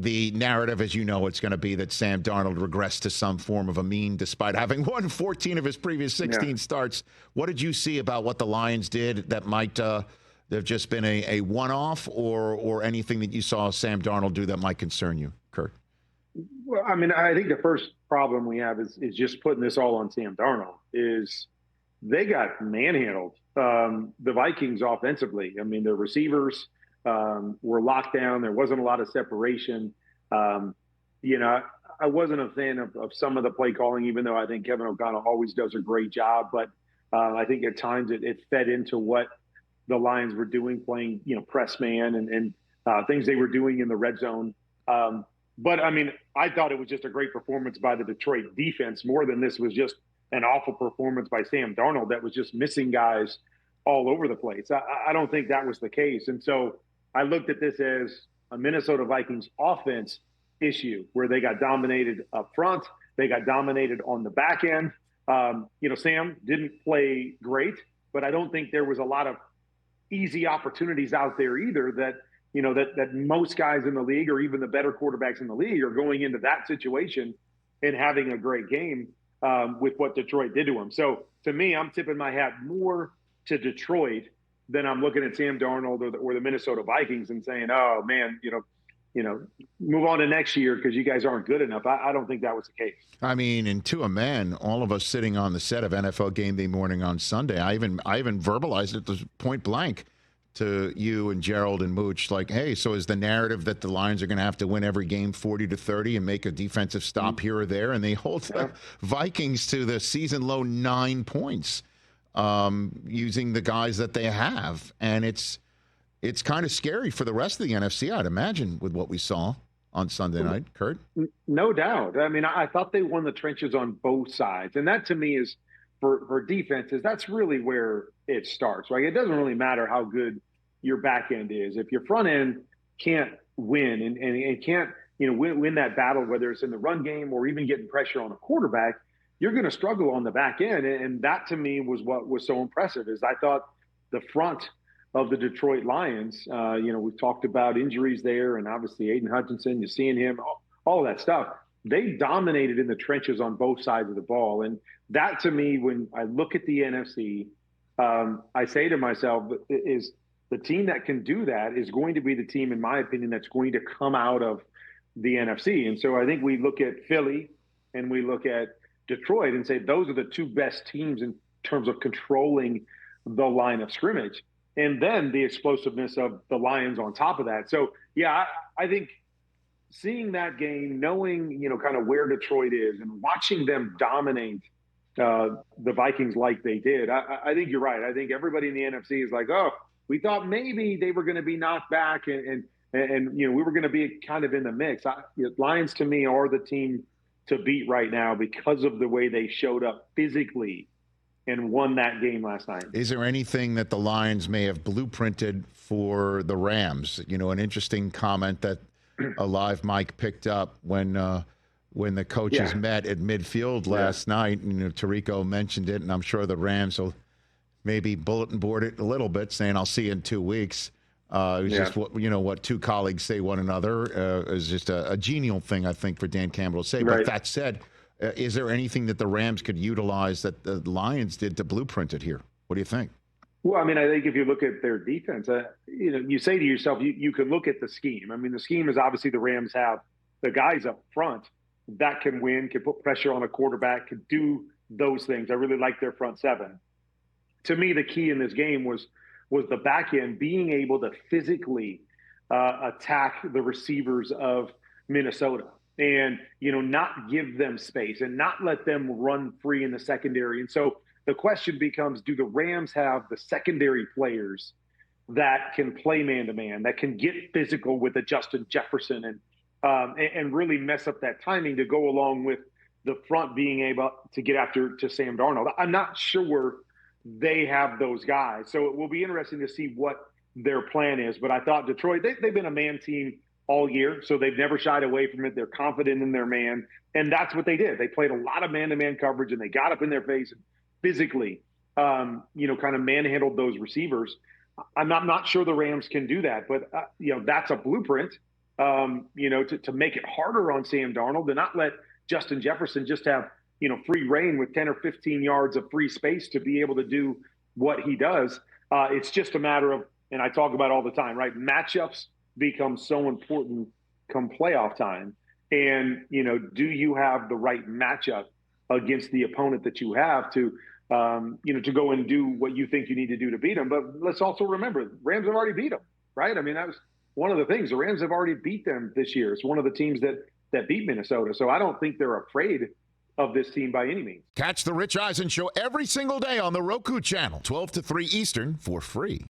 the narrative, as you know, it's going to be that Sam Darnold regressed to some form of a mean despite having won 14 of his previous 16 starts. What did you see about what the Lions did that might have just been a one-off or anything that you saw Sam Darnold do that might concern you, Kurt? Well, I mean, I think the first problem we have is just putting this all on Sam Darnold. Is they got manhandled, the Vikings offensively. I mean, the receivers were locked down. There wasn't a lot of separation. You know, I wasn't a fan of some of the play calling, even though I think Kevin O'Connell always does a great job. But I think at times it fed into what the Lions were doing, playing, press man and things they were doing in the red zone. But, I mean, I thought it was just a great performance by the Detroit defense more than this was just an awful performance by Sam Darnold that was just missing guys all over the place. I don't think that was the case. And so I looked at this as a Minnesota Vikings offense issue where they got dominated up front. They got dominated on the back end. Sam didn't play great, but I don't think there was a lot of easy opportunities out there either that most guys in the league or even the better quarterbacks in the league are going into that situation and having a great game with what Detroit did to him. So to me, I'm tipping my hat more to Detroit than I'm looking at Sam Darnold or the Minnesota Vikings and saying, oh man, move on to next year because you guys aren't good enough. I don't think that was the case. I mean, and to a man, all of us sitting on the set of NFL Game Day Morning on Sunday, I even verbalized it to point blank to you and Gerald and Mooch, like, hey, so is the narrative that the Lions are going to have to win every game 40-30 and make a defensive stop here or there? And they hold the Vikings to the season low 9 points using the guys that they have. And it's kind of scary for the rest of the NFC, I'd imagine, with what we saw on Sunday night. Kurt? No doubt. I mean, I thought they won the trenches on both sides. And that to me is, for defenses, that's really where it starts, right? It doesn't really matter how good your back end is. If your front end can't win and can't, win that battle, whether it's in the run game or even getting pressure on a quarterback, you're going to struggle on the back end. And that to me was what was so impressive is I thought the front of the Detroit Lions, we've talked about injuries there and obviously Aiden Hutchinson, you're seeing him, all of that stuff. They dominated in the trenches on both sides of the ball. And that to me, when I look at the NFC, I say to myself, is the team that can do that is going to be the team, in my opinion, that's going to come out of the NFC. And so I think we look at Philly and we look at Detroit and say those are the two best teams in terms of controlling the line of scrimmage. And then the explosiveness of the Lions on top of that. So, yeah, I think seeing that game, knowing, kind of where Detroit is and watching them dominate the Vikings like they did, I think you're right. I think everybody in the NFC is like, oh, we thought maybe they were going to be knocked back and we were going to be kind of in the mix. Lions to me are the team to beat right now because of the way they showed up physically and won that game last night. Is there anything that the Lions may have blueprinted for the Rams? An interesting comment that a live mic picked up when the coaches met at midfield last night. Tirico mentioned it, and I'm sure the Rams will maybe bulletin board it a little bit, saying, I'll see you in 2 weeks. It was just what two colleagues say one another is just a genial thing, I think, for Dan Campbell to say. Right. But that said, is there anything that the Rams could utilize that the Lions did to blueprint it here? What do you think? Well, I mean, I think if you look at their defense, you say to yourself, you can look at the scheme. I mean, the scheme is obviously the Rams have the guys up front that can win, can put pressure on a quarterback, can do those things. I really like their front seven. To me, the key in this game was the back end being able to physically attack the receivers of Minnesota and, not give them space and not let them run free in the secondary. And so the question becomes, do the Rams have the secondary players that can play man-to-man, that can get physical with a Justin Jefferson and really mess up that timing to go along with the front being able to get after to Sam Darnold? I'm not sure they have those guys. So it will be interesting to see what their plan is. But I thought Detroit, they've been a man team all year, so they've never shied away from it. They're confident in their man, and that's what they did. They played a lot of man-to-man coverage, and they got up in their face and physically, kind of manhandled those receivers. I'm not sure the Rams can do that, but, that's a blueprint. to make it harder on Sam Darnold, to not let Justin Jefferson just have, free reign with 10 or 15 yards of free space to be able to do what he does. It's just a matter of, and I talk about all the time, right? Matchups become so important come playoff time. And, do you have the right matchup against the opponent that you have to go and do what you think you need to do to beat them? But let's also remember, Rams have already beat them, right? I mean, that was one of the things. The Rams have already beat them this year. It's one of the teams that beat Minnesota. So I don't think they're afraid of this team by any means. Catch the Rich Eisen Show every single day on the Roku channel, 12 to 3 Eastern, for free.